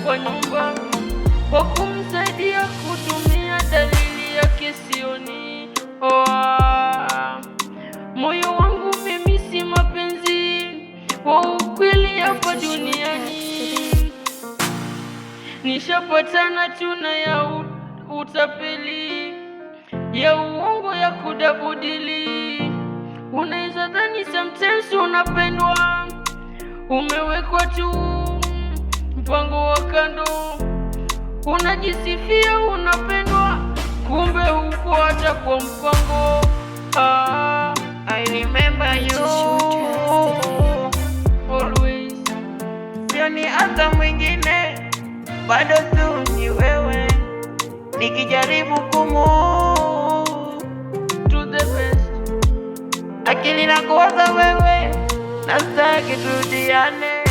kwa nyumba kwa kumsaidia kutumia dalili yake sioni. Moyo wangu mimi si mapenzi wa ukweli hapa duniani, nishapatana tuna ya utapeli ya uongo ya kudabudili. Unaweza dhani sometimes unapendwa, umewekwa tu mpango wa kando, unajisifia unapendwa, kumbe huko hata kwa mpango. I remember you always, sioni hata mwingine, bado tu ni wewe, nikijaribu to the best, akili na kuwaza wewe, nastaki turudiane.